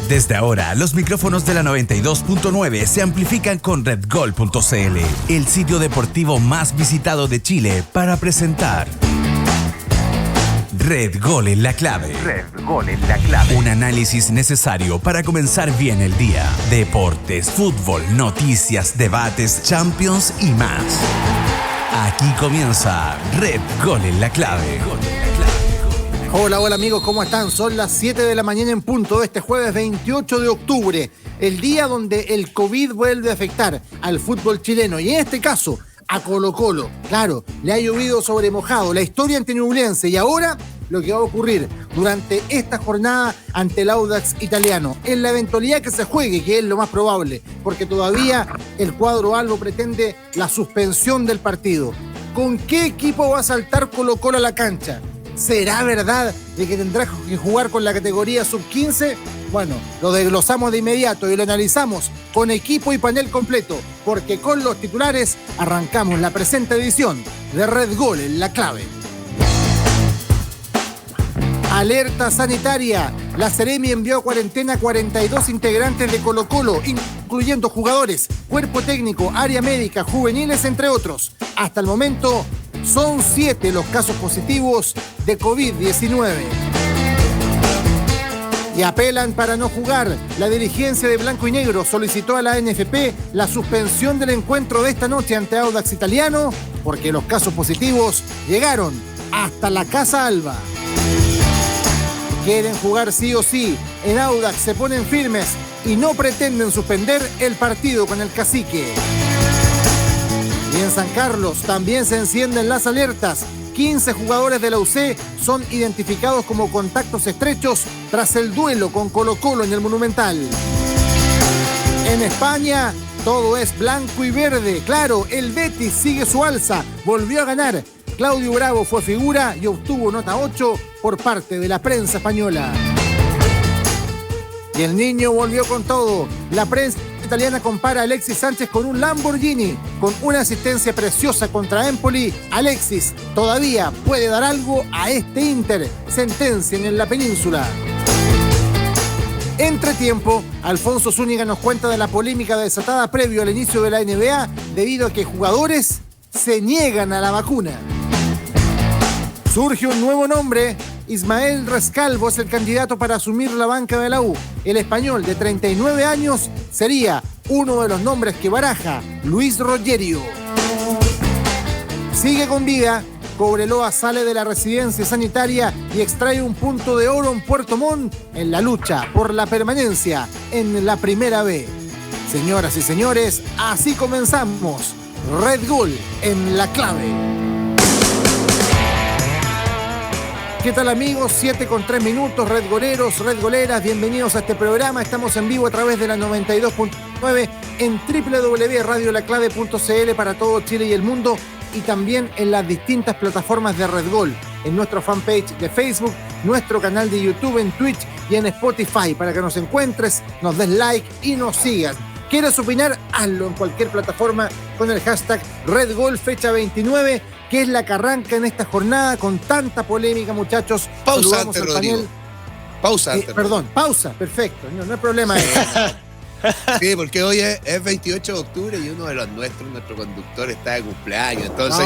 Desde ahora, los micrófonos de la 92.9 se amplifican con redgol.cl, el sitio deportivo más visitado de Chile, para presentar Red Gol en la clave. Red Gol en la clave. Un análisis necesario para comenzar bien el día. Deportes, fútbol, noticias, debates, Champions y más. Aquí comienza Red Gol en la clave. Hola amigos, ¿cómo están? Son las 7 de la mañana en punto de este jueves 28 de octubre, el día donde el COVID vuelve a afectar al fútbol chileno y en este caso a Colo-Colo. Claro, le ha llovido sobre mojado, la historia ante Ñublense y ahora lo que va a ocurrir durante esta jornada ante el Audax italiano, en la eventualidad que se juegue, que es lo más probable, porque todavía el cuadro albo pretende la suspensión del partido. ¿Con qué equipo va a saltar Colo-Colo a la cancha? ¿Será verdad de que tendrá que jugar con la categoría sub-15? Bueno, lo desglosamos de inmediato y lo analizamos con equipo y panel completo, porque con los titulares arrancamos la presente edición de Red Gol en la clave. Alerta sanitaria. La Seremi envió a cuarentena 42 integrantes de Colo-Colo, incluyendo jugadores, cuerpo técnico, área médica, juveniles, entre otros. Hasta el momento son 7 los casos positivos de COVID-19. Y apelan para no jugar. La dirigencia de Blanco y Negro solicitó a la NFP la suspensión del encuentro de esta noche ante Audax Italiano porque los casos positivos llegaron hasta la Casa Alba. Quieren jugar sí o sí. En Audax se ponen firmes y no pretenden suspender el partido con el Cacique. Y en San Carlos también se encienden las alertas. 15 jugadores de la UC son identificados como contactos estrechos tras el duelo con Colo-Colo en el Monumental. En España todo es blanco y verde. Claro, el Betis sigue su alza, volvió a ganar. Claudio Bravo fue figura y obtuvo nota 8 por parte de la prensa española. Y el niño volvió con todo. La prensa italiana compara a Alexis Sánchez con un Lamborghini. Con una asistencia preciosa contra Empoli, Alexis todavía puede dar algo a este Inter. Sentencian en la península. Entretiempo, Alfonso Zúñiga nos cuenta de la polémica desatada previo al inicio de la NBA debido a que jugadores se niegan a la vacuna. Surge un nuevo nombre. Ismael Rescalvo es el candidato para asumir la banca de la U. El español de 39 años sería uno de los nombres que baraja Luis Rogerio. Sigue con vida. Cobreloa sale de la residencia sanitaria y extrae un punto de oro en Puerto Montt en la lucha por la permanencia en la Primera B. Señoras y señores, así comenzamos Red Gol en la clave. ¿Qué tal amigos? 7:03, Red Goleros, Red Goleras, bienvenidos a este programa. Estamos en vivo a través de la 92.9 en www.radiolaclave.cl para todo Chile y el mundo y también en las distintas plataformas de Red Gol, en nuestro fanpage de Facebook, nuestro canal de YouTube, en Twitch y en Spotify para que nos encuentres, nos des like y nos sigas. ¿Quieres opinar? Hazlo en cualquier plataforma con el hashtag Red Gol fecha 29, que es la que arranca en esta jornada con tanta polémica, muchachos. Pausa antes, Rodrigo. Pausa antes. Perdón, pausa, perfecto, no hay problema. Sí, porque hoy es 28 de octubre y uno de los nuestros, nuestro conductor, está de cumpleaños. Entonces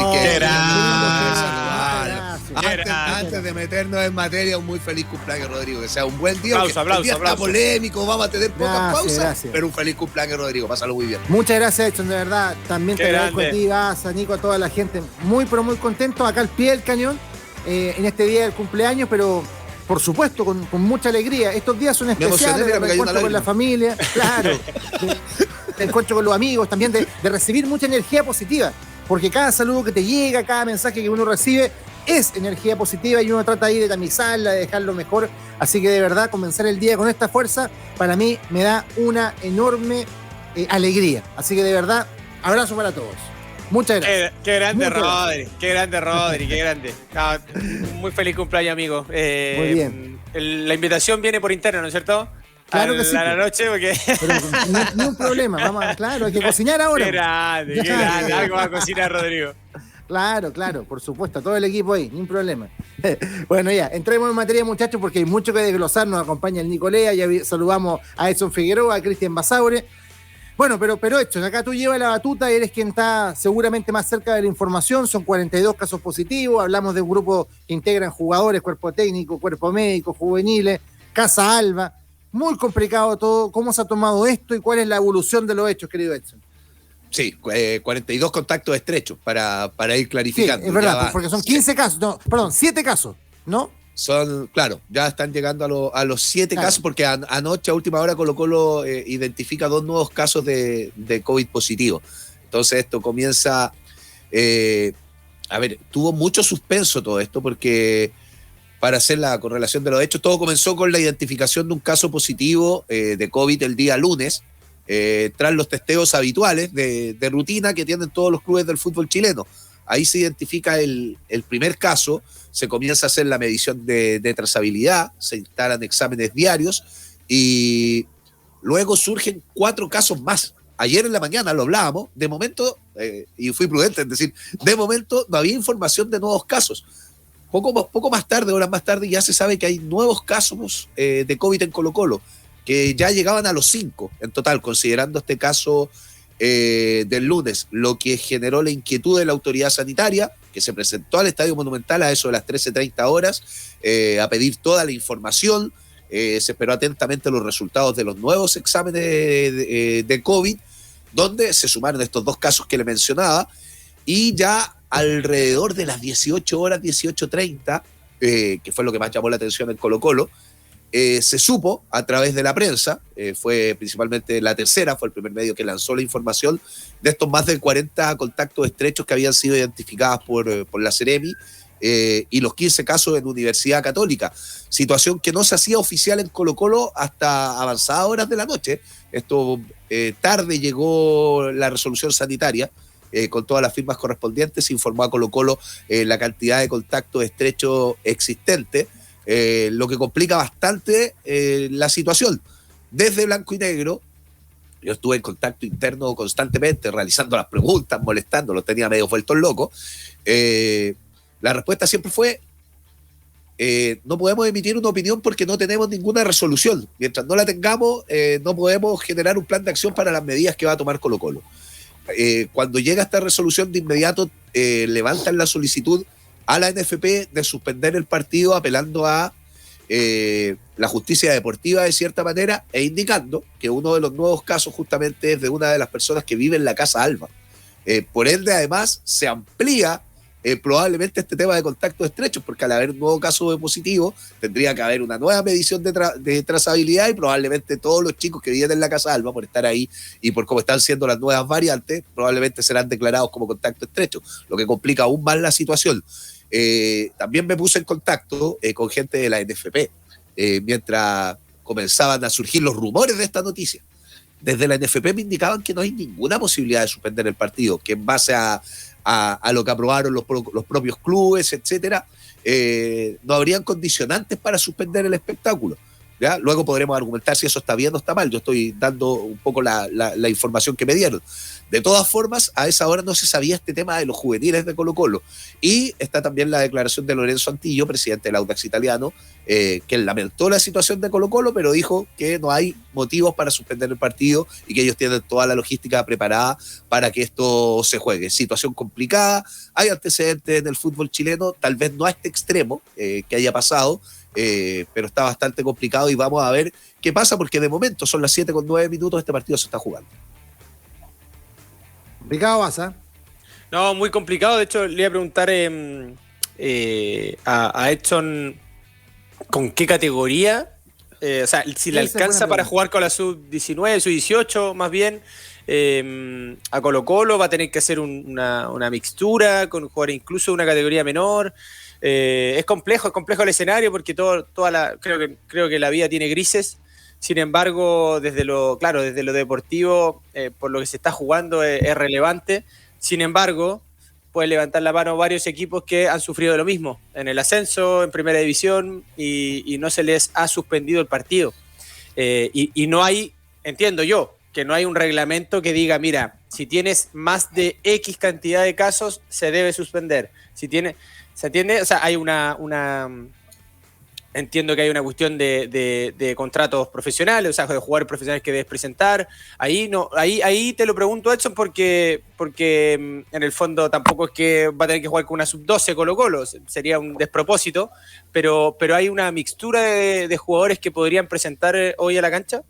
antes de meternos en materia, un muy feliz cumpleaños, Rodrigo. Que sea un buen día. Aplauso. Está polémico, vamos a tener pocas pausas. Gracias. Pero un feliz cumpleaños, Rodrigo. Pásalo muy bien. Muchas gracias, Edson, de verdad. También te agradezco a ti, a Nico, a toda la gente. Muy, pero muy contento acá al pie del cañón en este día del cumpleaños, pero por supuesto, con mucha alegría. Estos días son especiales, de encuentro con la familia, claro, de encuentro con los amigos, también de recibir mucha energía positiva, porque cada saludo que te llega, cada mensaje que uno recibe es energía positiva y uno trata ahí de tamizarla, de dejarlo mejor. Así que de verdad, comenzar el día con esta fuerza, para mí me da una enorme alegría. Así que de verdad, abrazo para todos. Muchas gracias. Qué grande, Rodri, qué grande. Muy feliz cumpleaños, amigo. Muy bien. La invitación viene por interno, ¿no es cierto? Claro que sí. A la noche, porque... Pero no hay un problema, claro, hay que cocinar ahora. Qué grande. Algo va a cocinar, Rodrigo. Claro, por supuesto, todo el equipo ahí, ni un problema. Bueno, ya, entremos en materia, muchachos, porque hay mucho que desglosar. Nos acompaña el Nicolea, ya saludamos a Edson Figueroa, a Cristian Basaure. Bueno, pero Edson, acá tú llevas la batuta y eres quien está seguramente más cerca de la información. Son 42 casos positivos, hablamos de un grupo que integran jugadores, cuerpo técnico, cuerpo médico, juveniles, Casa Alba. Muy complicado todo. ¿Cómo se ha tomado esto y cuál es la evolución de los hechos, querido Edson? Sí, 42 contactos estrechos para ir clarificando. Sí, es verdad, porque son 15 casos, no, perdón, 7 casos, ¿no? Son, claro, ya están llegando a los 7 casos, porque anoche a última hora Colo-Colo identifica 2 nuevos casos de COVID positivo. Entonces esto comienza, tuvo mucho suspenso todo esto, porque para hacer la correlación de los hechos, todo comenzó con la identificación de un caso positivo de COVID el día lunes, tras los testeos habituales de rutina que tienen todos los clubes del fútbol chileno. Ahí se identifica el primer caso, se comienza a hacer la medición de trazabilidad, se instalan exámenes diarios y luego surgen 4 casos más. Ayer en la mañana lo hablábamos, de momento, y fui prudente, es decir, de momento no había información de nuevos casos. Poco más tarde, horas más tarde, ya se sabe que hay nuevos casos de COVID en Colo-Colo, que ya llegaban a los 5 en total, considerando este caso del lunes, lo que generó la inquietud de la autoridad sanitaria, que se presentó al Estadio Monumental a eso de las 13:30 horas, a pedir toda la información. Se esperó atentamente los resultados de los nuevos exámenes de COVID, donde se sumaron estos 2 casos que le mencionaba, y ya alrededor de las 18 horas, 18:30, que fue lo que más llamó la atención en Colo-Colo, se supo a través de la prensa, fue principalmente La Tercera, fue el primer medio que lanzó la información de estos más de 40 contactos estrechos que habían sido identificados por la Seremi, y los 15 casos en Universidad Católica, situación que no se hacía oficial en Colo-Colo hasta avanzadas horas de la noche. Esto tarde llegó la resolución sanitaria, con todas las firmas correspondientes, se informó a Colo-Colo la cantidad de contactos estrechos existentes, lo que complica bastante la situación. Desde Blanco y Negro, yo estuve en contacto interno constantemente, realizando las preguntas, molestando, los tenía medio vueltos locos. La respuesta siempre fue: no podemos emitir una opinión porque no tenemos ninguna resolución. Mientras no la tengamos, no podemos generar un plan de acción para las medidas que va a tomar Colo-Colo. Cuando llega esta resolución, de inmediato levantan la solicitud a la NFP de suspender el partido, apelando a la justicia deportiva de cierta manera, e indicando que uno de los nuevos casos justamente es de una de las personas que vive en la Casa Alba. Por ende, además, se amplía probablemente este tema de contactos estrechos, porque al haber un nuevo caso de positivo, tendría que haber una nueva medición de trazabilidad, y probablemente todos los chicos que viven en la Casa Alba, por estar ahí y por cómo están siendo las nuevas variantes, probablemente serán declarados como contacto estrecho, lo que complica aún más la situación. También me puse en contacto con gente de la NFP mientras comenzaban a surgir los rumores de esta noticia. Desde la NFP me indicaban que no hay ninguna posibilidad de suspender el partido, que en base a lo que aprobaron los propios clubes, etcétera, no habrían condicionantes para suspender el espectáculo. ¿Ya? Luego podremos argumentar si eso está bien o está mal. Yo estoy dando un poco la información que me dieron. De todas formas, a esa hora no se sabía este tema de los juveniles de Colo-Colo. Y está también la declaración de Lorenzo Antillo, presidente del Audax Italiano, que lamentó la situación de Colo-Colo, pero dijo que no hay motivos para suspender el partido y que ellos tienen toda la logística preparada para que esto se juegue. Situación complicada, hay antecedentes en el fútbol chileno, tal vez no a este extremo que haya pasado, pero está bastante complicado, y vamos a ver qué pasa, porque de momento son las 7:09, este partido se está jugando. Complicado, Baza. No, muy complicado. De hecho, le iba a preguntar a Edson con qué categoría, o sea, si le alcanza para jugar con la sub-19, sub-18 más bien, a Colo-Colo, va a tener que hacer una mixtura con jugar incluso una categoría menor. Es complejo el escenario, porque creo que la vida tiene grises. Sin embargo, desde lo deportivo, por lo que se está jugando, es relevante. Sin embargo, pueden levantar la mano varios equipos que han sufrido de lo mismo en el ascenso, en primera división, y no se les ha suspendido el partido. Y no hay, entiendo yo, que no hay un reglamento que diga, mira, si tienes más de X cantidad de casos, se debe suspender. ¿Se entiende? O sea, hay entiendo que hay una cuestión de contratos profesionales, o sea, de jugadores profesionales que debes presentar. Ahí te lo pregunto, Edson, porque en el fondo tampoco es que va a tener que jugar con una sub-12 Colo-Colo, sería un despropósito, pero hay una mixtura de jugadores que podrían presentar hoy a la cancha.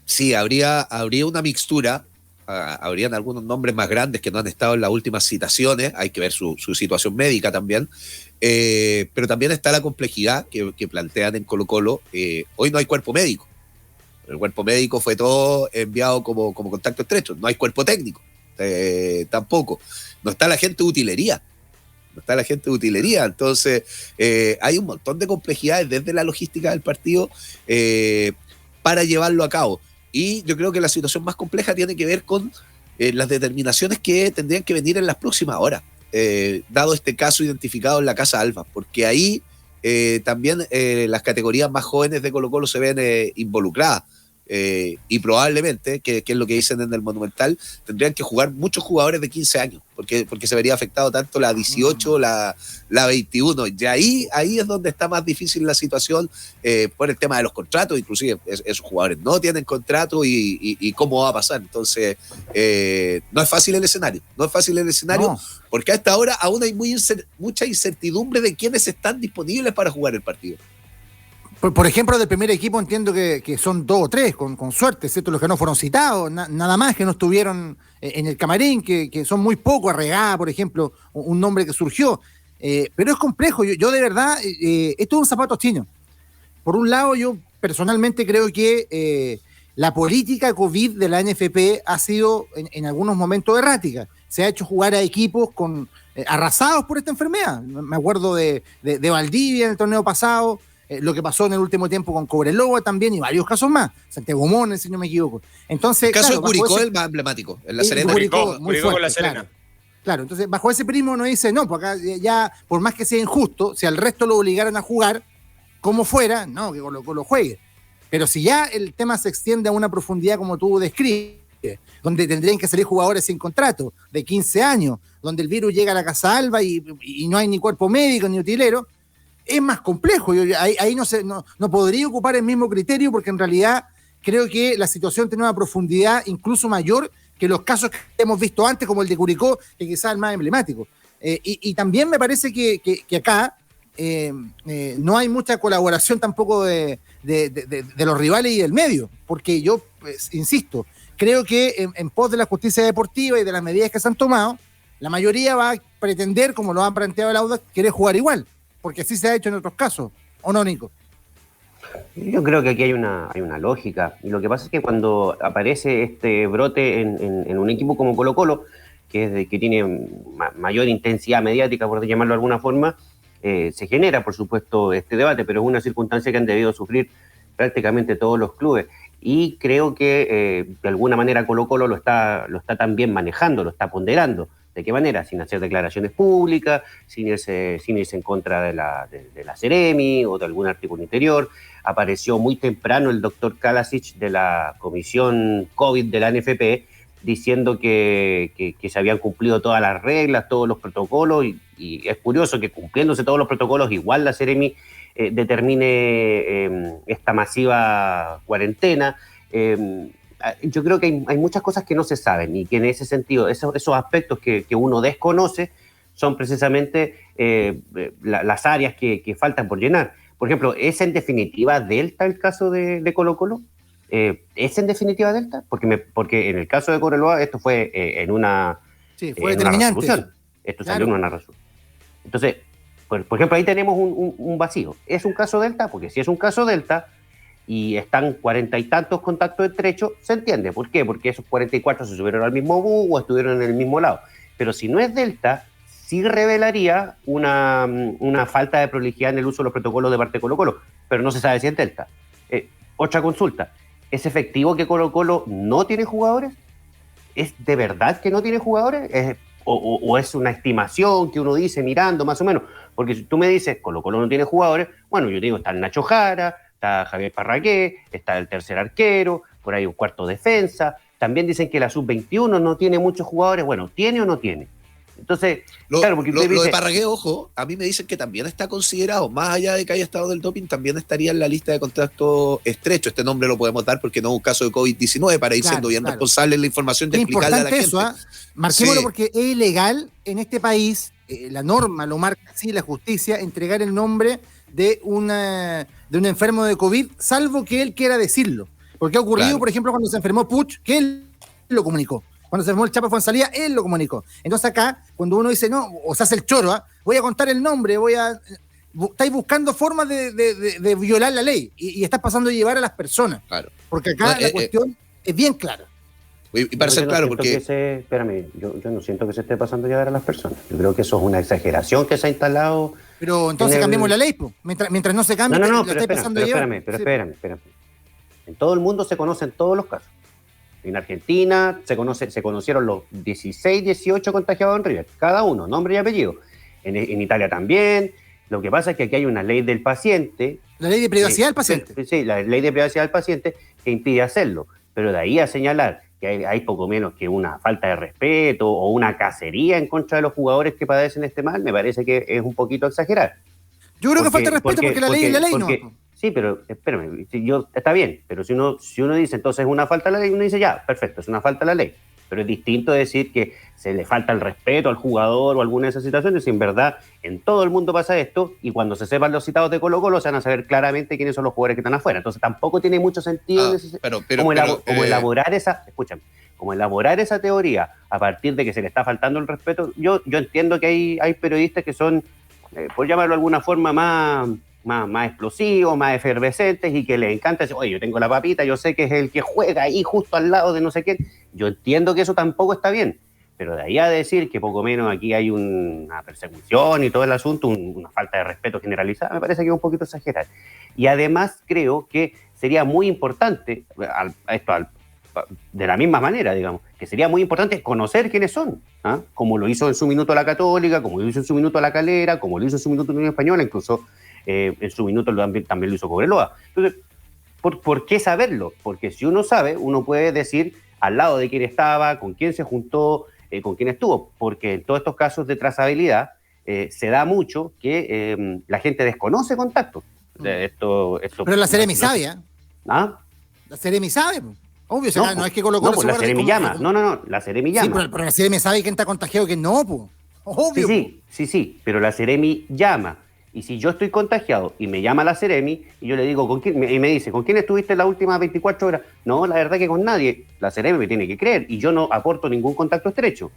Sí, habría una mixtura. Habrían algunos nombres más grandes que no han estado en las últimas citaciones, hay que ver su situación médica también, pero también está la complejidad que plantean en Colo-Colo. Hoy no hay cuerpo médico, el cuerpo médico fue todo enviado como contacto estrecho, no hay cuerpo técnico, tampoco, no está la gente de utilería, entonces hay un montón de complejidades desde la logística del partido para llevarlo a cabo. Y yo creo que la situación más compleja tiene que ver con las determinaciones que tendrían que venir en las próximas horas, dado este caso identificado en la Casa Alba, porque ahí también las categorías más jóvenes de Colo-Colo se ven involucradas. Y probablemente, que es lo que dicen en el Monumental, tendrían que jugar muchos jugadores de 15 años, porque se vería afectado tanto la 18, la 21. Y ahí es donde está más difícil la situación por el tema de los contratos, inclusive esos jugadores no tienen contrato y cómo va a pasar. Entonces, no es fácil el escenario, no. Porque a esta hora aún hay mucha incertidumbre de quiénes están disponibles para jugar el partido. Por ejemplo, del primer equipo entiendo que son 2 o 3, con suerte, ¿cierto? Los que no fueron citados, nada más que no estuvieron en el camarín, que son muy pocos. Arregada, por ejemplo, un nombre que surgió. Pero es complejo, yo de verdad, esto es un zapato chino. Por un lado, yo personalmente creo que la política COVID de la NFP ha sido en algunos momentos errática. Se ha hecho jugar a equipos arrasados por esta enfermedad. Me acuerdo de Valdivia en el torneo pasado, lo que pasó en el último tiempo con Cobreloa también y varios casos más. Santiago Mona, si no me equivoco. Entonces, el caso de Curicó es el más emblemático, en La Serena. Curicó con La Serena. Claro, entonces bajo ese prisma uno dice, no, pues acá ya, por más que sea injusto, si al resto lo obligaran a jugar, como fuera, no, que Colo-Colo juegue. Pero si ya el tema se extiende a una profundidad como tú describes, donde tendrían que salir jugadores sin contrato, de 15 años, donde el virus llega a la Casa Alba y no hay ni cuerpo médico ni utilero, es más complejo. Ahí no podría ocupar el mismo criterio, porque en realidad creo que la situación tiene una profundidad incluso mayor que los casos que hemos visto antes, como el de Curicó, que quizás es el más emblemático. Y también me parece que acá no hay mucha colaboración tampoco de los rivales y del medio, porque yo, pues, insisto, creo que en pos de la justicia deportiva y de las medidas que se han tomado, la mayoría va a pretender, como lo han planteado el Audax, querer jugar igual, porque así se ha hecho en otros casos, ¿o no, Nico? Yo creo que aquí hay una lógica, y lo que pasa es que cuando aparece este brote en un equipo como Colo-Colo, que tiene mayor intensidad mediática, por llamarlo de alguna forma, se genera, por supuesto, este debate, pero es una circunstancia que han debido sufrir prácticamente todos los clubes, y creo que de alguna manera Colo-Colo lo está también manejando, lo está ponderando. ¿De qué manera? Sin hacer declaraciones públicas, sin irse en contra de la Seremi o de algún artículo interior. Apareció muy temprano el doctor Kalasic de la comisión COVID de la NFP diciendo que se habían cumplido todas las reglas, todos los protocolos, y es curioso que cumpliéndose todos los protocolos, igual la Seremi determine esta masiva cuarentena. Yo creo que hay muchas cosas que no se saben y que en ese sentido, esos aspectos que uno desconoce son precisamente las áreas que faltan por llenar. Por ejemplo, ¿es en definitiva Delta el caso de Colo-Colo? ¿Es en definitiva Delta? Porque en el caso de Cobreloa esto fue en una resolución. Esto salió en una resolución. Entonces, por ejemplo, ahí tenemos un vacío. ¿Es un caso Delta? Porque si es un caso Delta y están 40 y tantos contactos estrechos, se entiende. ¿Por qué? Porque esos 44 se subieron al mismo bus o estuvieron en el mismo lado. Pero si no es Delta, sí revelaría una falta de prolijidad en el uso de los protocolos de parte de Colo-Colo, pero no se sabe si es Delta. Otra consulta, ¿es efectivo que Colo-Colo no tiene jugadores? ¿Es de verdad que no tiene jugadores? ¿O es una estimación que uno dice mirando más o menos? Porque si tú me dices Colo-Colo no tiene jugadores, bueno, yo digo, está el Nacho Jara, está Javier Parragué, está el tercer arquero, por ahí un cuarto defensa, también dicen que la sub-21 no tiene muchos jugadores. Bueno, ¿tiene o no tiene? Entonces, claro, porque lo dice, de Parragués, ojo, a mí me dicen que también está considerado, más allá de que haya estado del doping, también estaría en la lista de contacto estrecho. Este nombre lo podemos dar porque no es un caso de COVID-19, para ir siendo bien responsable en la información de explicarle a la gente. Eso, marquémoslo porque es ilegal en este país, la norma lo marca así, la justicia, entregar el nombre de un enfermo de COVID, salvo que él quiera decirlo. Porque ha ocurrido, por ejemplo, cuando se enfermó Puch, que él lo comunicó. Cuando se enfermó el Chapo Fonsalía, él lo comunicó. Entonces acá, cuando uno dice, no, o se hace el choro, voy a contar el nombre, estáis buscando formas de violar la ley y estás pasando a llevar a las personas. Claro. Porque acá la cuestión es bien clara. Y para ser claro, porque... Espérame, yo no siento que se esté pasando a llevar a las personas. Yo creo que eso es una exageración que se ha instalado. Pero entonces cambiemos la ley, pues. Mientras no se cambie, no, pero espérame. En todo el mundo se conocen todos los casos. En Argentina se conocieron los 16, 18 contagiados en River, cada uno, nombre y apellido. En Italia también. Lo que pasa es que aquí hay una ley del paciente. La ley de privacidad del paciente. Sí, la ley de privacidad del paciente que impide hacerlo. Pero de ahí a señalar que hay poco menos que una falta de respeto o una cacería en contra de los jugadores que padecen este mal, me parece que es un poquito exagerar. Yo creo que falta de respeto porque la ley es la ley, ¿no? Sí, pero espérame, está bien, pero si uno dice entonces es una falta de la ley, uno dice ya, perfecto, es una falta de la ley. Pero es distinto decir que se le falta el respeto al jugador o alguna de esas situaciones, si en verdad en todo el mundo pasa esto, y cuando se sepan los citados de Colo-Colo se van a saber claramente quiénes son los jugadores que están afuera. Entonces tampoco tiene mucho sentido elaborar esa teoría a partir de que se le está faltando el respeto. Yo entiendo que hay periodistas que son, por llamarlo de alguna forma, más explosivos, más efervescentes y que les encanta decir, oye, yo tengo la papita, yo sé que es el que juega ahí justo al lado de no sé quién. Yo entiendo que eso tampoco está bien, pero de ahí a decir que poco menos aquí hay una persecución y todo el asunto, una falta de respeto generalizada, me parece que es un poquito exagerado. Y además creo que sería muy importante, de la misma manera, digamos, que sería muy importante conocer quiénes son, como lo hizo en su minuto la Católica, como lo hizo en su minuto la Calera, como lo hizo en su minuto la Unión Española, incluso en su minuto también lo hizo Cobreloa. Entonces, ¿por qué saberlo? Porque si uno sabe, uno puede decir al lado de quién estaba, con quién se juntó, con quién estuvo, porque en todos estos casos de trazabilidad se da mucho que la gente desconoce contactos. Pero la Seremi sabe, ¿Ah? La Seremi sabe, obvio, no es que Colo-Colo. No, pues la Seremi llama. No, la Seremi llama. Sí, pero la Seremi sabe quién está contagiado y quién no, pues. Obvio. Sí, pero la Seremi llama. Y si yo estoy contagiado y me llama la Seremi y yo le digo, ¿con quién? Y me dice, ¿con quién estuviste las últimas 24 horas? No, la verdad que con nadie. La Seremi me tiene que creer y yo no aporto ningún contacto estrecho.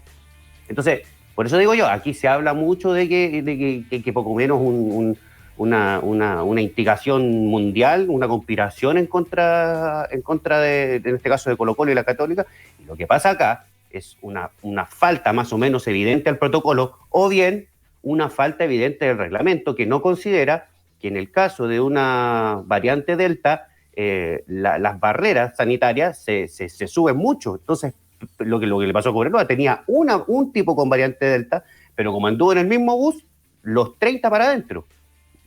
Entonces, por eso digo yo, aquí se habla mucho de que poco menos una instigación mundial, una conspiración en contra de, en este caso, de Colo-Colo y la Católica. Y lo que pasa acá es una falta más o menos evidente al protocolo, o bien una falta evidente del reglamento que no considera que en el caso de una variante Delta las barreras sanitarias se suben mucho. Entonces, lo que le pasó a Cobreloa, tenía un tipo con variante Delta, pero como anduvo en el mismo bus, los 30 para adentro.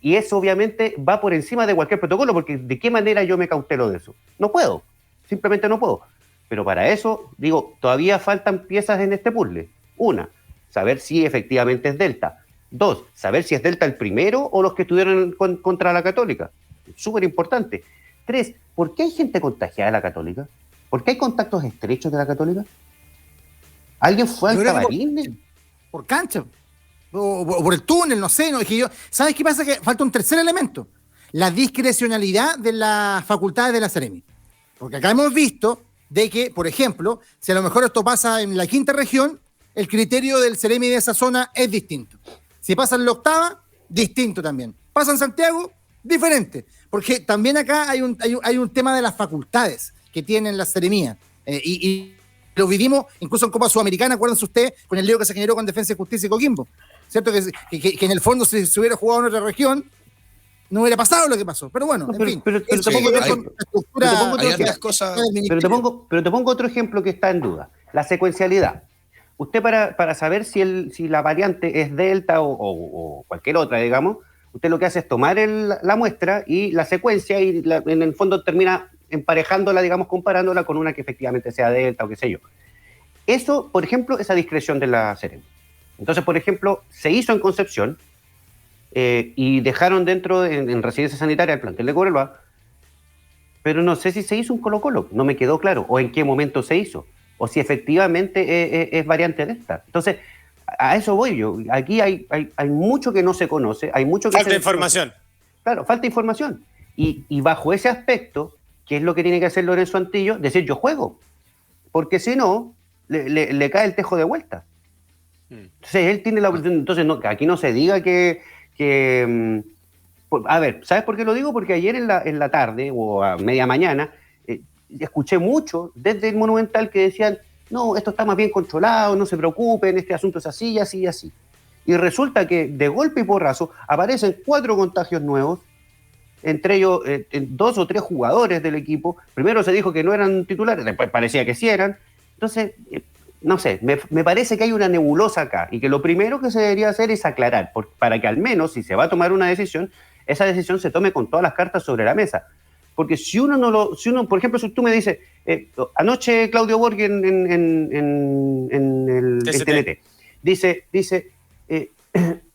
Y eso obviamente va por encima de cualquier protocolo, porque ¿de qué manera yo me cautelo de eso? No puedo, simplemente no puedo. Pero para eso, digo, todavía faltan piezas en este puzzle. Una, saber si efectivamente es Delta. Dos, saber si es Delta el primero o los que estuvieron contra la Católica. Súper importante. Tres, ¿por qué hay gente contagiada de la Católica? ¿Por qué hay contactos estrechos de la Católica? ¿Alguien fue al camarín? Por cancha. O por el túnel, no sé. ¿Sabes qué pasa? Que falta un tercer elemento. La discrecionalidad de las facultades de la Seremi. Porque acá hemos visto de que, por ejemplo, si a lo mejor esto pasa en la quinta región, el criterio del Seremi de esa zona es distinto. Si pasa en la octava, distinto también. Pasa en Santiago, diferente. Porque también acá hay un tema de las facultades que tienen las seremías. Y lo vivimos incluso en Copa Sudamericana, acuérdense ustedes, con el lío que se generó con Defensa y Justicia y Coquimbo. ¿Cierto? Que en el fondo, si se hubiera jugado en otra región, no hubiera pasado lo que pasó. Pero bueno, en fin. Pero te pongo otro ejemplo que está en duda. La secuencialidad. Usted para saber si la variante es Delta o cualquier otra, digamos, usted lo que hace es tomar la muestra y la secuencia y en el fondo termina emparejándola, digamos, comparándola con una que efectivamente sea delta o qué sé yo. Eso, por ejemplo, es a discreción de la Seremi. Entonces, por ejemplo, se hizo en Concepción y dejaron dentro, en residencia sanitaria, el plantel de Cobreloa, pero no sé si se hizo un Colo-Colo, no me quedó claro, o en qué momento se hizo, o si efectivamente es variante delta. Entonces, a eso voy yo. Aquí hay mucho que no se conoce, hay mucho que falta información. Claro, falta información. Y bajo ese aspecto, ¿qué es lo que tiene que hacer Lorenzo Antillo? Decir, yo juego. Porque si no, le cae el tejo de vuelta. Entonces, él tiene la oportunidad. Entonces, no, aquí no se diga que a ver, ¿sabes por qué lo digo? Porque ayer en la tarde o a media mañana escuché mucho desde el Monumental que decían, no, esto está más bien controlado, no se preocupen, este asunto es así, así y así. Y resulta que de golpe y porrazo aparecen 4 contagios nuevos, entre ellos 2 o 3 jugadores del equipo. Primero se dijo que no eran titulares, después parecía que sí eran. Entonces, no sé, me parece que hay una nebulosa acá y que lo primero que se debería hacer es aclarar, para que al menos, si se va a tomar una decisión, esa decisión se tome con todas las cartas sobre la mesa. Porque si uno, por ejemplo, si tú me dices, anoche Claudio Borghi en el TNT, dice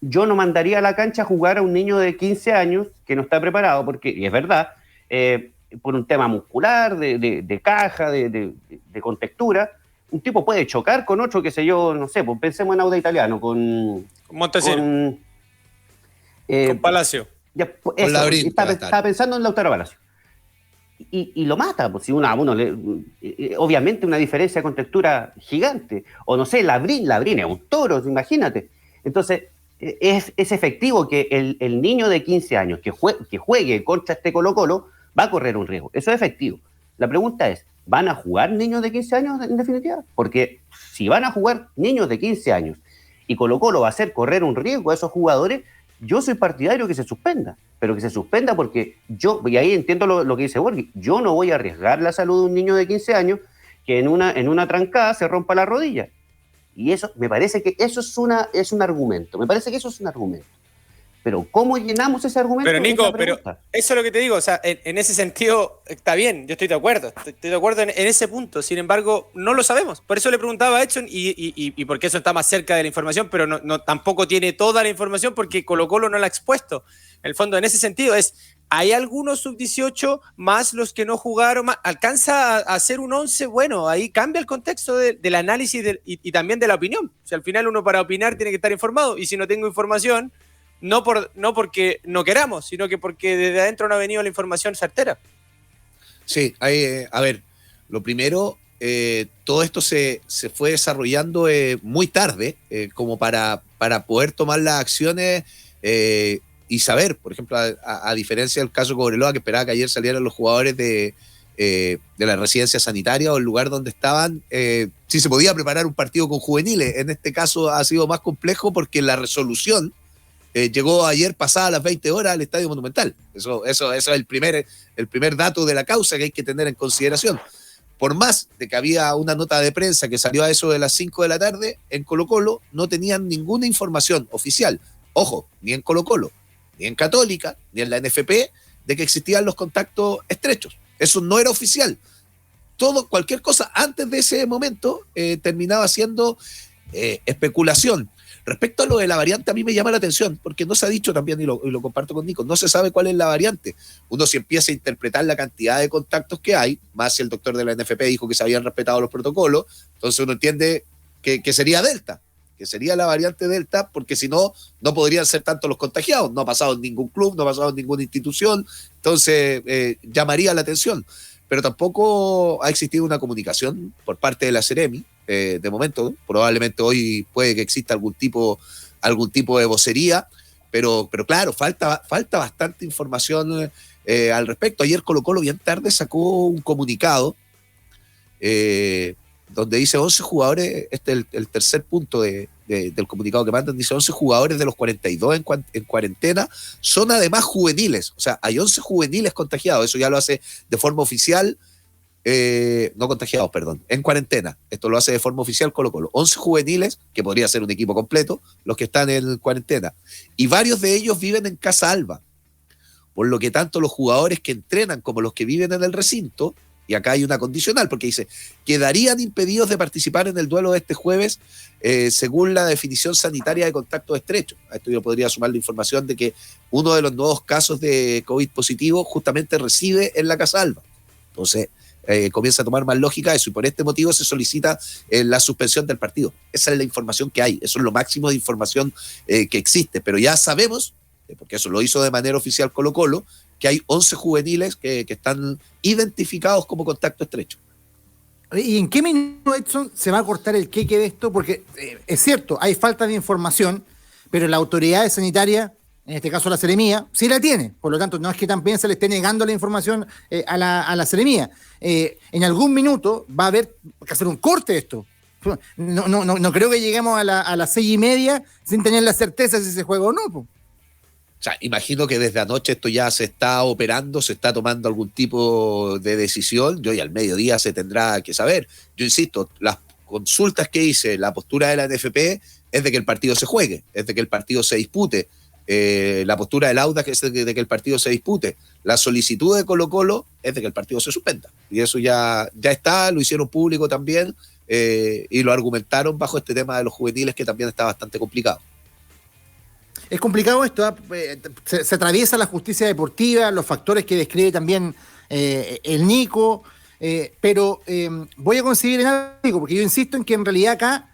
yo no mandaría a la cancha a jugar a un niño de 15 años que no está preparado, porque, y es verdad, por un tema muscular, de caja, de contextura. Un tipo puede chocar con otro, qué sé yo, no sé, pues pensemos en Auda Italiano, con Montesino. Con Palacio. Ya, pues, eso, Labrín, estaba pensando en Lautaro Palacio. Y lo mata, pues si uno obviamente una diferencia de contextura gigante. O no sé, Labrín es un toro, imagínate. Entonces, es efectivo que el niño de 15 años que juegue contra este Colo-Colo va a correr un riesgo. Eso es efectivo. La pregunta es, ¿van a jugar niños de 15 años en definitiva? Porque si van a jugar niños de 15 años y Colo-Colo va a hacer correr un riesgo a esos jugadores, yo soy partidario que se suspenda, pero que se suspenda porque y ahí entiendo lo que dice Borghi, yo no voy a arriesgar la salud de un niño de 15 años que en una trancada se rompa la rodilla. Y eso, me parece que eso es un argumento, Pero ¿cómo llenamos ese argumento? Pero Nico, eso es lo que te digo, o sea, en ese sentido está bien, yo estoy de acuerdo, en ese punto. Sin embargo, no lo sabemos. Por eso le preguntaba a Edson y porque eso está más cerca de la información, pero no tampoco tiene toda la información porque Colo-Colo no la ha expuesto. En el fondo, en ese sentido ¿hay algunos sub-18 más los que no jugaron? ¿Alcanza a hacer un 11? Bueno, ahí cambia el contexto del análisis y también de la opinión. O sea, al final uno para opinar tiene que estar informado y si no tengo información, no porque no queramos, sino que porque desde adentro no ha venido la información certera. Sí, a ver, lo primero, todo esto se fue desarrollando muy tarde, como para poder tomar las acciones y saber, por ejemplo, a diferencia del caso de Cobreloa, que esperaba que ayer salieran los jugadores de la residencia sanitaria o el lugar donde estaban, si se podía preparar un partido con juveniles. En este caso ha sido más complejo porque la resolución llegó ayer pasada las 20 horas al Estadio Monumental. Eso es el primer dato de la causa que hay que tener en consideración. Por más de que había una nota de prensa que salió a eso de las 5 de la tarde, en Colo-Colo no tenían ninguna información oficial. Ojo, ni en Colo-Colo, ni en Católica, ni en la NFP, de que existían los contactos estrechos. Eso no era oficial. Cualquier cosa antes de ese momento terminaba siendo especulación. Respecto a lo de la variante, a mí me llama la atención, porque no se ha dicho también, y lo comparto con Nico, no se sabe cuál es la variante. Uno si empieza a interpretar la cantidad de contactos que hay, más si el doctor de la NFP dijo que se habían respetado los protocolos, entonces uno entiende que sería Delta, que sería la variante Delta, porque si no, no podrían ser tantos los contagiados. No ha pasado en ningún club, no ha pasado en ninguna institución, entonces llamaría la atención. Pero tampoco ha existido una comunicación por parte de la Seremi, de momento, ¿no? Probablemente hoy puede que exista algún tipo de vocería, pero claro, falta bastante información al respecto. Ayer Colo-Colo bien tarde sacó un comunicado donde dice 11 jugadores, este es el tercer punto del comunicado que mandan, dice 11 jugadores de los 42 en cuarentena, son además juveniles, o sea, hay 11 juveniles contagiados, eso ya lo hace de forma oficial no contagiados, perdón, en cuarentena. Esto lo hace de forma oficial Colo-Colo. 11 juveniles, que podría ser un equipo completo, los que están en cuarentena. Y varios de ellos viven en Casa Alba. Por lo que tanto los jugadores que entrenan como los que viven en el recinto, y acá hay una condicional, porque dice, quedarían impedidos de participar en el duelo de este jueves según la definición sanitaria de contacto estrecho. A esto yo podría sumar la información de que uno de los nuevos casos de COVID positivo justamente reside en la Casa Alba. Entonces, comienza a tomar más lógica eso, y por este motivo se solicita la suspensión del partido. Esa es la información que hay, eso es lo máximo de información que existe, pero ya sabemos, porque eso lo hizo de manera oficial Colo-Colo, que hay 11 juveniles que están identificados como contacto estrecho. ¿Y en qué minuto, Edson, se va a cortar el queque de esto? Porque es cierto, hay falta de información, pero la autoridad sanitaria, en este caso la Seremía, sí la tiene. Por lo tanto, no es que también se le esté negando la información a la Seremía. En algún minuto va a haber que hacer un corte de esto. No creo que lleguemos a las 6:30 sin tener la certeza si se juega o no. Po. O sea, imagino que desde anoche esto ya se está operando, se está tomando algún tipo de decisión. Yo, y al mediodía se tendrá que saber. Yo insisto, las consultas que hice, la postura de la NFP es de que el partido se juegue, es de que el partido se dispute. La postura del Audax es de que el partido se dispute. La solicitud de Colo-Colo es de que el partido se suspenda. Y eso ya está, lo hicieron público también y lo argumentaron bajo este tema de los juveniles, que también está bastante complicado. Es complicado esto, se atraviesa la justicia deportiva, los factores que describe también el Nico, pero voy a coincidir en algo, porque yo insisto en que en realidad acá,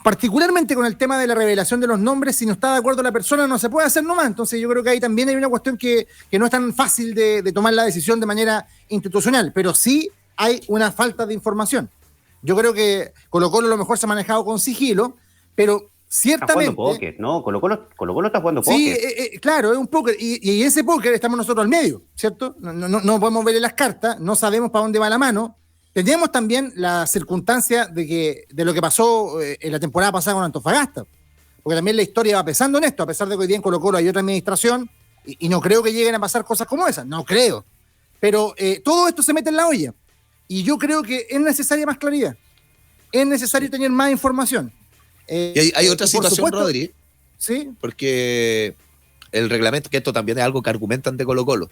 particularmente con el tema de la revelación de los nombres, si no está de acuerdo la persona no se puede hacer nomás. Entonces yo creo que ahí también hay una cuestión que no es tan fácil de tomar la decisión de manera institucional, pero sí hay una falta de información. Yo creo que Colo-Colo a lo mejor se ha manejado con sigilo, pero ciertamente... Está jugando póker, ¿no? Colo-Colo está jugando póker. Sí, claro, es un póker. Y ese póker estamos nosotros al medio, ¿cierto? No podemos verle las cartas, no sabemos para dónde va la mano. Tenemos también la circunstancia de lo que pasó en la temporada pasada con Antofagasta. Porque también la historia va pesando en esto, a pesar de que hoy día en Colo-Colo hay otra administración, y no creo que lleguen a pasar cosas como esas, no creo. Pero todo esto se mete en la olla. Y yo creo que es necesaria más claridad. Es necesario tener más información. Y hay otra situación, supuesto, Rodri, ¿sí? Porque el reglamento, que esto también es algo que argumentan de Colo-Colo,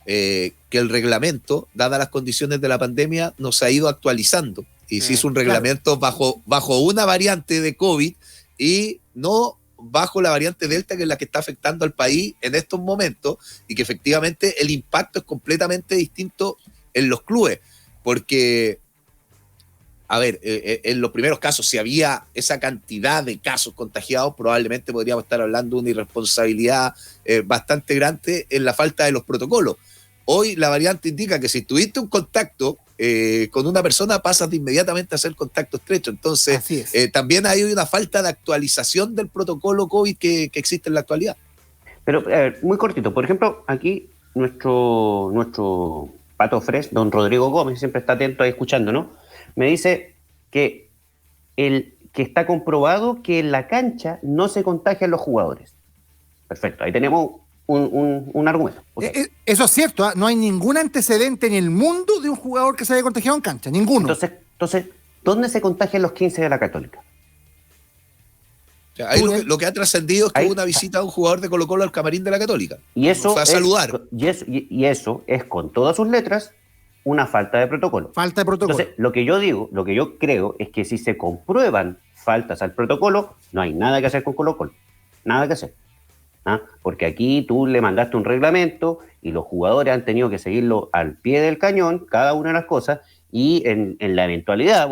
que el reglamento, dadas las condiciones de la pandemia, no se ha ido actualizando. Y se hizo un reglamento bajo una variante de COVID y no bajo la variante Delta, que es la que está afectando al país en estos momentos, y que efectivamente el impacto es completamente distinto en los clubes. Porque... A ver, en los primeros casos, si había esa cantidad de casos contagiados, probablemente podríamos estar hablando de una irresponsabilidad bastante grande en la falta de los protocolos. Hoy la variante indica que si tuviste un contacto con una persona, pasas de inmediatamente a hacer contacto estrecho. Entonces, también hay una falta de actualización del protocolo COVID que existe en la actualidad. Pero, muy cortito, por ejemplo, aquí nuestro pato fresh, don Rodrigo Gómez, siempre está atento ahí escuchando, ¿no? Me dice que está comprobado que en la cancha no se contagian los jugadores. Perfecto, ahí tenemos un argumento. Okay. Eso es cierto, ¿eh? No hay ningún antecedente en el mundo de un jugador que se haya contagiado en cancha, ninguno. Entonces, ¿dónde se contagian los 15 de la Católica? O sea, ahí lo que ha trascendido es que hubo una visita a un jugador de Colo-Colo al camarín de la Católica. Y eso fue a saludar. Y eso es, con todas sus letras, una falta de protocolo. Falta de protocolo. Entonces, lo que yo creo es que si se comprueban faltas al protocolo, no hay nada que hacer con Colo-Colo. Nada que hacer. ¿Ah? Porque aquí tú le mandaste un reglamento y los jugadores han tenido que seguirlo al pie del cañón, cada una de las cosas, y en la eventualidad,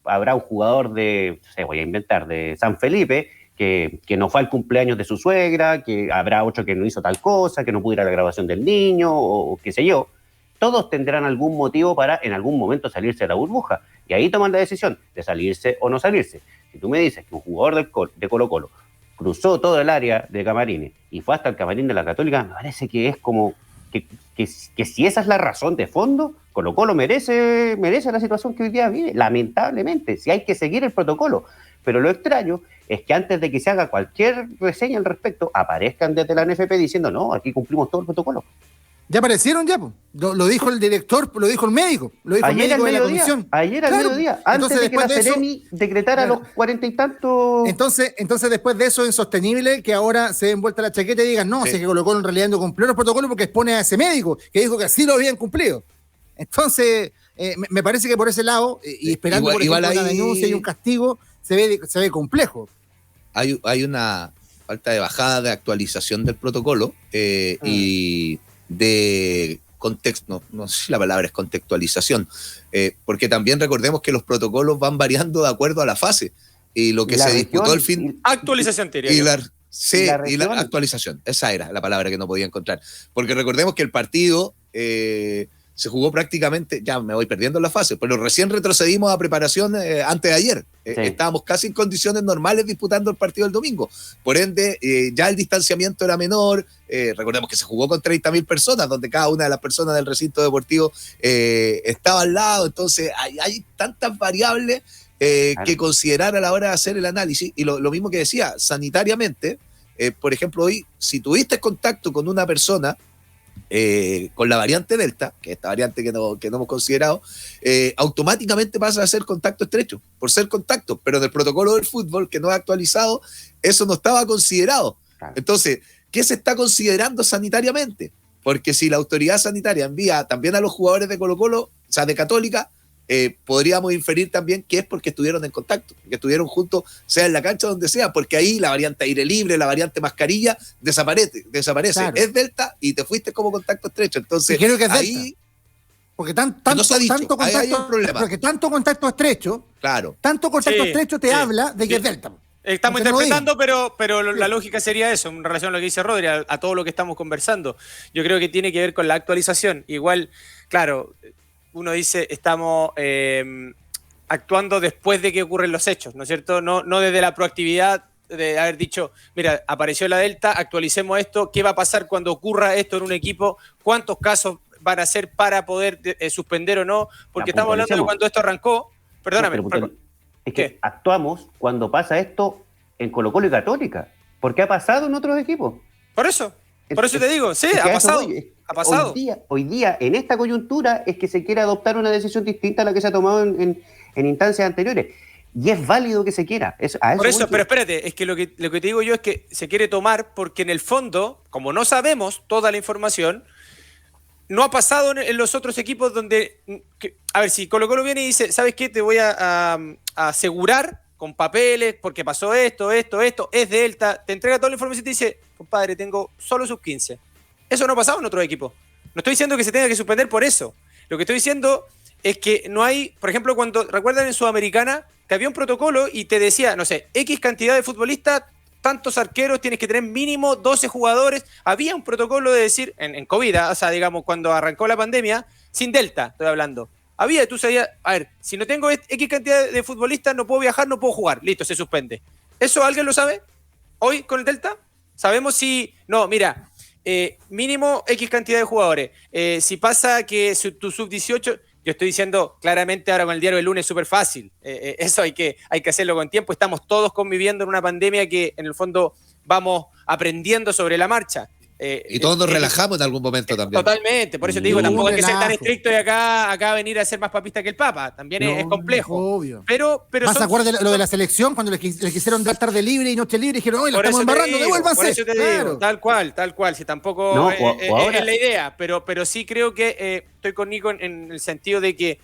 habrá un jugador de San Felipe que no fue al cumpleaños de su suegra, que habrá otro que no hizo tal cosa, que no pudo ir a la graduación del niño, o qué sé yo. Todos tendrán algún motivo para en algún momento salirse de la burbuja, y ahí toman la decisión de salirse o no salirse. Si tú me dices que un jugador de Colo-Colo cruzó todo el área de camarines y fue hasta el camarín de la Católica, me parece que es como que si esa es la razón de fondo, Colo-Colo merece la situación que hoy día vive, lamentablemente, si hay que seguir el protocolo. Pero lo extraño es que antes de que se haga cualquier reseña al respecto, aparezcan desde la NFP diciendo, no, aquí cumplimos todo el protocolo. Ya aparecieron ya, po. Lo dijo el director, lo dijo el médico, lo dijo Ayer el médico al de la mediodía, comisión. ayer al Claro. mediodía, antes Entonces, de que la después de eso- Seremi decretara Claro. los 40 y tantos. Entonces, después de eso es insostenible que ahora se den vuelta la chaqueta y digan, no, Sí. si es que Colo-Colo en realidad no cumplió los protocolos porque expone a ese médico que dijo que así lo habían cumplido. Entonces, me parece que por ese lado, y esperando por ejemplo una ahí denuncia y un castigo, se ve complejo. hay una falta de bajada de actualización del protocolo y de contexto, no sé si la palabra es contextualización, porque también recordemos que los protocolos van variando de acuerdo a la fase y lo que La se disputó el región, fin Actualización, te diría y yo. la, sí, la y la región. actualización, esa era la palabra que no podía encontrar, porque recordemos que el partido se jugó prácticamente, ya me voy perdiendo la fase, pero recién retrocedimos a preparación antes de ayer. Sí. Estábamos casi en condiciones normales disputando el partido del domingo. Por ende, ya el distanciamiento era menor. Recordemos que se jugó con 30.000 personas, donde cada una de las personas del recinto deportivo estaba al lado. Entonces, hay tantas variables que considerar a la hora de hacer el análisis. Y lo mismo que decía, sanitariamente, por ejemplo, hoy, si tuviste contacto con una persona con la variante Delta, que es esta variante que no hemos considerado, automáticamente pasa a ser contacto estrecho, por ser contacto, pero en el protocolo del fútbol, que no es actualizado, eso no estaba considerado. Claro. Entonces, ¿qué se está considerando sanitariamente? Porque si la autoridad sanitaria envía también a los jugadores de Colo-Colo, o sea, de Católica, podríamos inferir también que es porque estuvieron en contacto, que estuvieron juntos, sea en la cancha o donde sea, porque ahí la variante aire libre, la variante mascarilla, desaparece. Claro. Es Delta y te fuiste como contacto estrecho. Entonces, Y creo que es ahí, Delta. Porque tanto no se ha dicho, contacto, ahí hay un problema. porque tanto contacto estrecho, claro, Sí, te sí. habla de que Sí. es Delta. Estamos Entonces, no lo interpretando, pero la lógica sería eso, en relación a lo que dice Rodri, a todo lo que estamos conversando. Yo creo que tiene que ver con la actualización. Igual, claro, uno dice, estamos actuando después de que ocurren los hechos, ¿no es cierto? No desde la proactividad de haber dicho, mira, apareció la Delta, actualicemos esto, ¿qué va a pasar cuando ocurra esto en un equipo? ¿Cuántos casos van a ser para poder suspender o no? Porque estamos hablando de cuando esto arrancó. Perdóname. Es que actuamos cuando pasa esto en Colo-Colo y Católica, porque ha pasado en otros equipos. Por eso te digo, sí, ha pasado. Ha pasado. Hoy día, en esta coyuntura, es que se quiere adoptar una decisión distinta a la que se ha tomado en instancias anteriores. Y es válido que se quiera. Por eso, pero espérate, es que lo que te digo yo es que se quiere tomar porque en el fondo, como no sabemos toda la información, no ha pasado en los otros equipos donde... a ver, si Colo-Colo viene y dice, ¿sabes qué? Te voy a asegurar con papeles, porque pasó esto, es Delta, te entrega toda la información y te dice, compadre, tengo solo sub-15. Eso no ha pasado en otro equipo. No estoy diciendo que se tenga que suspender por eso. Lo que estoy diciendo es que no hay, por ejemplo, cuando, ¿recuerdan en Sudamericana que había un protocolo y te decía, no sé, X cantidad de futbolistas, tantos arqueros, tienes que tener mínimo 12 jugadores? Había un protocolo de decir, en COVID, o sea, digamos, cuando arrancó la pandemia, sin Delta, estoy hablando. Tú sabías, a ver, si no tengo X cantidad de futbolistas, no puedo viajar, no puedo jugar. Listo, se suspende. ¿Eso alguien lo sabe hoy con el Delta? ¿Sabemos si, no, mira, mínimo X cantidad de jugadores? Si pasa que tu sub-18... Yo estoy diciendo claramente ahora con el diario del lunes, súper fácil. Eso hay que hacerlo con tiempo. Estamos todos conviviendo en una pandemia que en el fondo vamos aprendiendo sobre la marcha. Y todos nos relajamos en algún momento también. Totalmente, por eso te digo, tampoco hay que ser tan estricto y acá venir a ser más papista que el Papa. También es complejo. Obvio. Pero ¿Más se acuerda de lo de la selección cuando les quisieron dar tarde libre y noche libre y dijeron, oye, la estamos embarrando, devuélvanse? Por eso te digo, tal cual. Si tampoco No, es la idea, pero sí creo que estoy con Nico en el sentido de que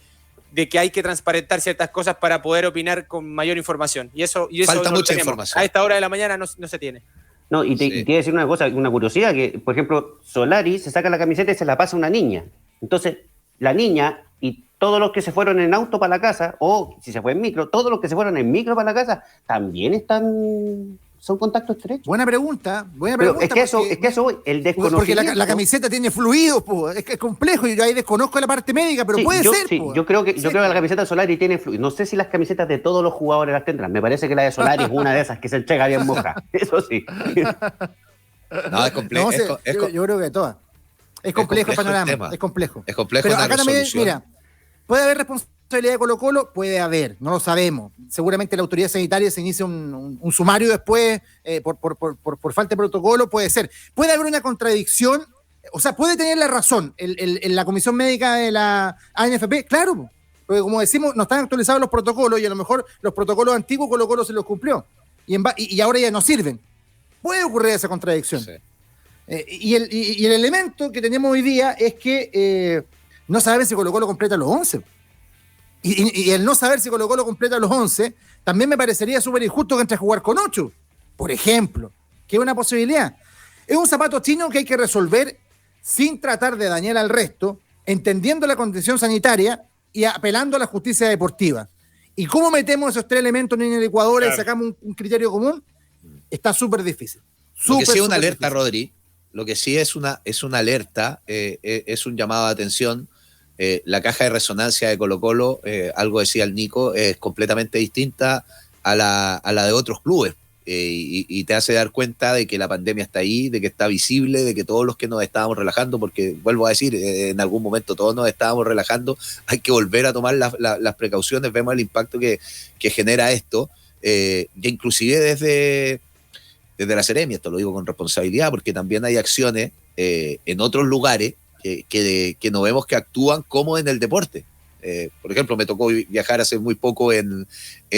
hay que transparentar ciertas cosas para poder opinar con mayor información. Y eso falta no mucha información. A esta hora de la mañana no se tiene. No, y te voy a decir una cosa, una curiosidad, que por ejemplo Solari se saca la camiseta y se la pasa a una niña. Entonces, la niña y todos los que se fueron en auto para la casa, o si se fue en micro, todos los que se fueron en micro para la casa, también son contactos estrechos. Buena pregunta. Pero es que eso voy, el desconocimiento. Porque la camiseta tiene fluidos, es que es complejo, y yo ahí desconozco la parte médica, pero sí, puede ser. Sí, yo creo que la camiseta de Solari tiene fluidos. No sé si las camisetas de todos los jugadores las tendrán. Me parece que la de Solari es una de esas que se entrega bien moja. Eso sí. No, es complejo. Yo creo que todas. Es complejo el panorama. Es complejo. Es complejo. Pero acá también, mira, puede haber responsabilidad de Colo-Colo, puede haber, no lo sabemos. Seguramente la autoridad sanitaria se inicia un sumario después por falta de protocolo, puede ser. Puede haber una contradicción O sea, puede tener la razón la comisión médica de la ANFP, claro, porque como decimos, no están actualizados los protocolos y a lo mejor los protocolos antiguos Colo-Colo se los cumplió y ahora ya no sirven. Puede ocurrir esa contradicción. Sí. Y el elemento que tenemos hoy día es que no sabemos si Colo-Colo completa los 11. Y el no saber si Colo-Colo completa los 11 también me parecería súper injusto que entre a jugar con 8, por ejemplo, que es una posibilidad. Es un zapato chino que hay que resolver sin tratar de dañar al resto, entendiendo la condición sanitaria y apelando a la justicia deportiva. ¿Y cómo metemos esos tres elementos en el Ecuador y sacamos un criterio común? Está súper difícil. Lo que sí es una alerta, difícil. Rodri, lo que sí es una alerta, es un llamado de atención. La caja de resonancia de Colo-Colo, algo decía el Nico, es completamente distinta a la de otros clubes. Y te hace dar cuenta de que la pandemia está ahí, de que está visible, de que todos los que nos estábamos relajando, porque vuelvo a decir, en algún momento todos nos estábamos relajando, hay que volver a tomar las precauciones, vemos el impacto que genera esto, y inclusive desde la Seremi, esto lo digo con responsabilidad, porque también hay acciones en otros lugares que no vemos que actúan como en el deporte. Por ejemplo, me tocó viajar hace muy poco en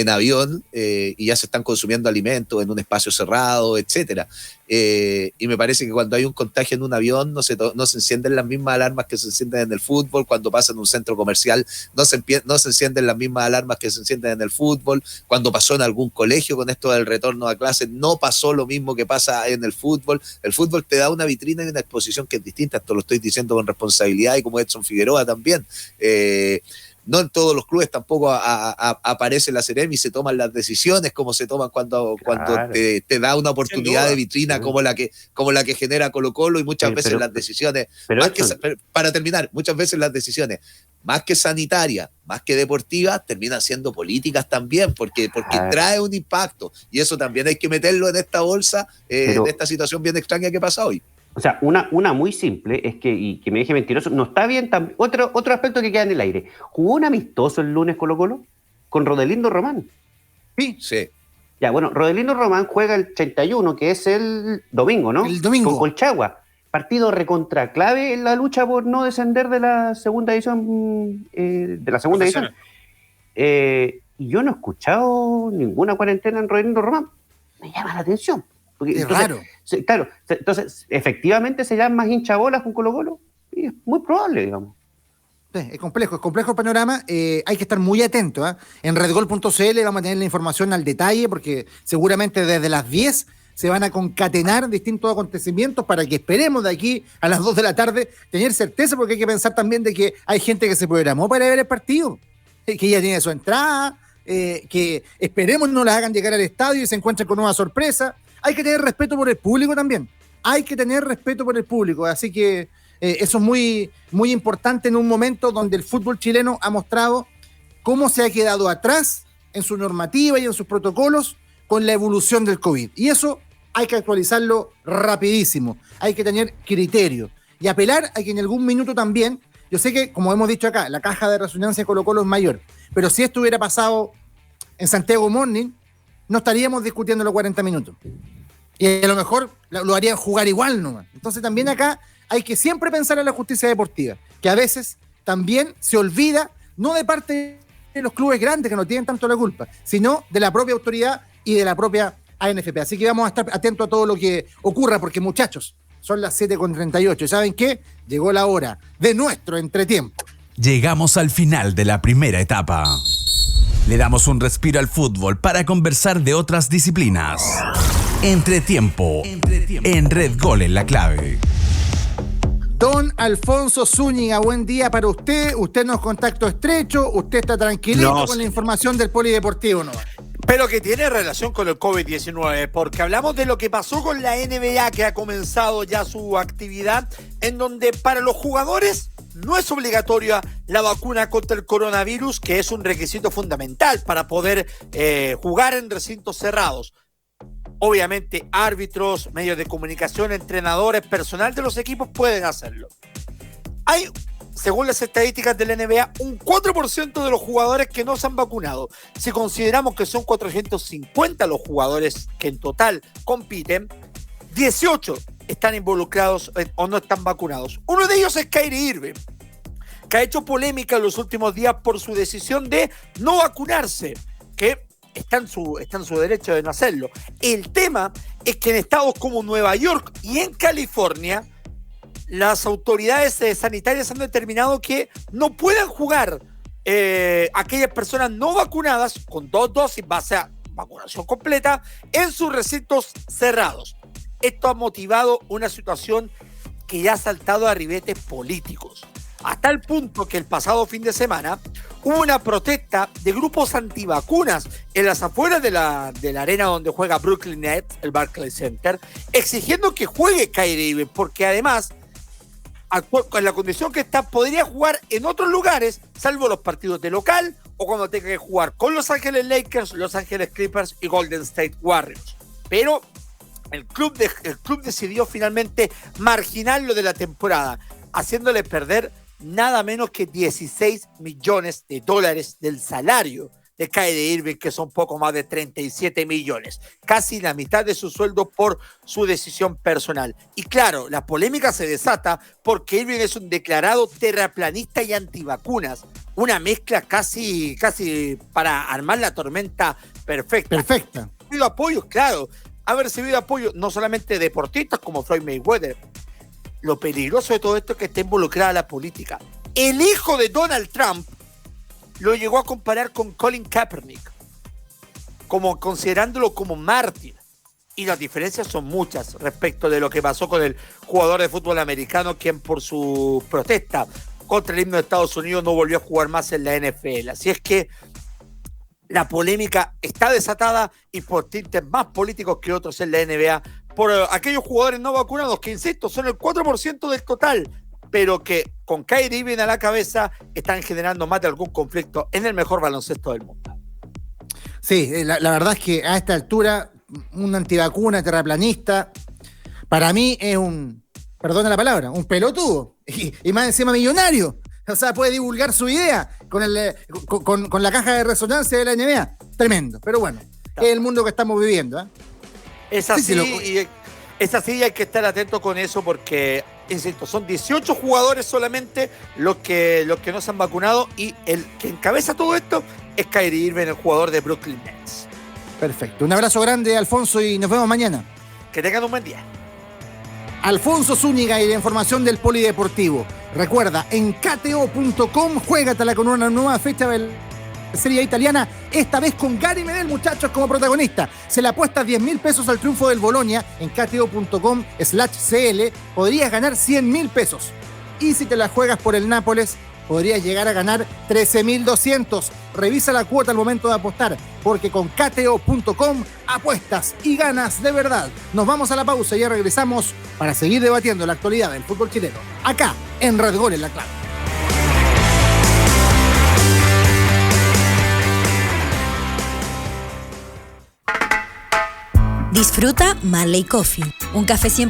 avión y ya se están consumiendo alimentos en un espacio cerrado, etcétera. Y me parece que cuando hay un contagio en un avión no se encienden las mismas alarmas que se encienden en el fútbol. Cuando pasa en un centro comercial no se encienden las mismas alarmas que se encienden en el fútbol. Cuando pasó en algún colegio con esto del retorno a clases, no pasó lo mismo que pasa en el fútbol. El fútbol te da una vitrina y una exposición que es distinta. Esto lo estoy diciendo con responsabilidad y como Edson Figueroa también. No en todos los clubes tampoco aparece la Seremi y se toman las decisiones como se toman cuando te da una oportunidad de vitrina como la que genera Colo-Colo, y muchas veces las decisiones, para terminar, muchas veces las decisiones, más que sanitarias, más que deportivas, terminan siendo políticas también, porque trae un impacto, y eso también hay que meterlo en esta bolsa, de esta situación bien extraña que pasa hoy. O sea, una muy simple es y que me deje mentiroso, no está bien. Otro aspecto que queda en el aire. ¿Jugó un amistoso el lunes Colo-Colo? Con Rodelindo Román. Sí. Ya, bueno, Rodelindo Román juega el 31, que es el domingo, ¿no? El domingo. Con Colchagua. Partido recontra clave en la lucha por no descender de la segunda edición. Y yo no he escuchado ninguna cuarentena en Rodelindo Román. Me llama la atención. Es raro. Claro, entonces, efectivamente se llaman más hinchabolas con Colo-Colo. Y es muy probable, digamos. Es complejo el panorama. Hay que estar muy atento. En redgol.cl vamos a tener la información al detalle, porque seguramente desde las 10 se van a concatenar distintos acontecimientos para que esperemos de aquí a las 2 de la tarde tener certeza, porque hay que pensar también de que hay gente que se programó para ver el partido, que ya tiene su entrada, que esperemos no las hagan llegar al estadio y se encuentren con una sorpresa. Hay que tener respeto por el público también. Así que eso es muy, muy importante en un momento donde el fútbol chileno ha mostrado cómo se ha quedado atrás en su normativa y en sus protocolos con la evolución del COVID. Y eso hay que actualizarlo rapidísimo. Hay que tener criterio y apelar a que en algún minuto también, yo sé que, como hemos dicho acá, la caja de resonancia de Colo-Colo es mayor, pero si esto hubiera pasado en Santiago Morning, no estaríamos discutiendo los 40 minutos. Y a lo mejor lo harían jugar igual nomás. Entonces también acá hay que siempre pensar en la justicia deportiva, que a veces también se olvida, no de parte de los clubes grandes que no tienen tanto la culpa, sino de la propia autoridad y de la propia ANFP. Así que vamos a estar atentos a todo lo que ocurra, porque muchachos, son las 7:38 y ¿saben qué? Llegó la hora de nuestro entretiempo. Llegamos al final de la primera etapa. Le damos un respiro al fútbol para conversar de otras disciplinas. Entretiempo. En Red Gol en la clave. Don Alfonso Zúñiga, buen día para usted. Usted no es contacto estrecho, usted está tranquilito con la información del polideportivo, ¿no? Pero que tiene relación con el COVID-19, porque hablamos de lo que pasó con la NBA, que ha comenzado ya su actividad, en donde para los jugadores no es obligatoria la vacuna contra el coronavirus, que es un requisito fundamental para poder jugar en recintos cerrados. Obviamente, árbitros, medios de comunicación, entrenadores, personal de los equipos pueden hacerlo. Hay, según las estadísticas de la NBA, un 4% de los jugadores que no se han vacunado. Si consideramos que son 450 los jugadores que en total compiten, 18 están involucrados o no están vacunados. Uno de ellos es Kyrie Irving, que ha hecho polémica en los últimos días por su decisión de no vacunarse, que está en su derecho de no hacerlo. El tema es que en estados como Nueva York y en California, las autoridades sanitarias han determinado que no puedan jugar aquellas personas no vacunadas con 2 dosis base a vacunación completa en sus recintos cerrados. Esto ha motivado una situación que ya ha saltado a ribetes políticos, hasta el punto que el pasado fin de semana hubo una protesta de grupos antivacunas en las afueras de la arena donde juega Brooklyn Nets, el Barclays Center, exigiendo que juegue Kyrie Irving, porque además, con la condición que está, podría jugar en otros lugares, salvo los partidos de local o cuando tenga que jugar con Los Ángeles Lakers, Los Ángeles Clippers y Golden State Warriors. Pero el club decidió finalmente marginarlo de la temporada, haciéndole perder nada menos que $16 millones del salario de Kyrie Irving, que son poco más de 37 millones, casi la mitad de su sueldo por su decisión personal. Y claro, la polémica se desata porque Irving es un declarado terraplanista y antivacunas, una mezcla casi para armar la tormenta perfecta. Ha recibido apoyo, claro, ha recibido apoyo no solamente de deportistas como Floyd Mayweather. Lo peligroso de todo esto es que está involucrada la política. El hijo de Donald Trump lo llegó a comparar con Colin Kaepernick, considerándolo como mártir. Y las diferencias son muchas respecto de lo que pasó con el jugador de fútbol americano, quien por su protesta contra el himno de Estados Unidos no volvió a jugar más en la NFL. Así es que la polémica está desatada y por tintes más políticos que otros en la NBA, por aquellos jugadores no vacunados que, insisto, son el 4% del total, pero que con Kyrie Irving a la cabeza están generando más de algún conflicto en el mejor baloncesto del mundo. Sí, la verdad es que a esta altura un antivacuna terraplanista para mí es perdona la palabra, un pelotudo y más encima millonario. O sea, puede divulgar su idea con la caja de resonancia de la NBA. Tremendo, pero bueno, es el mundo que estamos viviendo, ¿eh? Es así, es así y hay que estar atento con eso porque, insisto, son 18 jugadores solamente los que no se han vacunado y el que encabeza todo esto es Kyrie Irving, el jugador de Brooklyn Nets. Perfecto. Un abrazo grande, Alfonso, y nos vemos mañana. Que tengan un buen día. Alfonso Zúñiga y la información del Polideportivo. Recuerda, en KTO.com juégatela con una nueva fecha de Serie A italiana, esta vez con Gary Medel, muchachos, como protagonista. Se le apuesta 10.000 pesos al triunfo del Bolonia en KTO.com/CL. Podrías ganar 100.000 pesos. Y si te la juegas por el Nápoles, podrías llegar a ganar 13.200. Revisa la cuota al momento de apostar, porque con KTO.com apuestas y ganas de verdad. Nos vamos a la pausa y ya regresamos para seguir debatiendo la actualidad del fútbol chileno, acá en Red Gol en la Clave. Disfruta Marley Coffee, un café 100%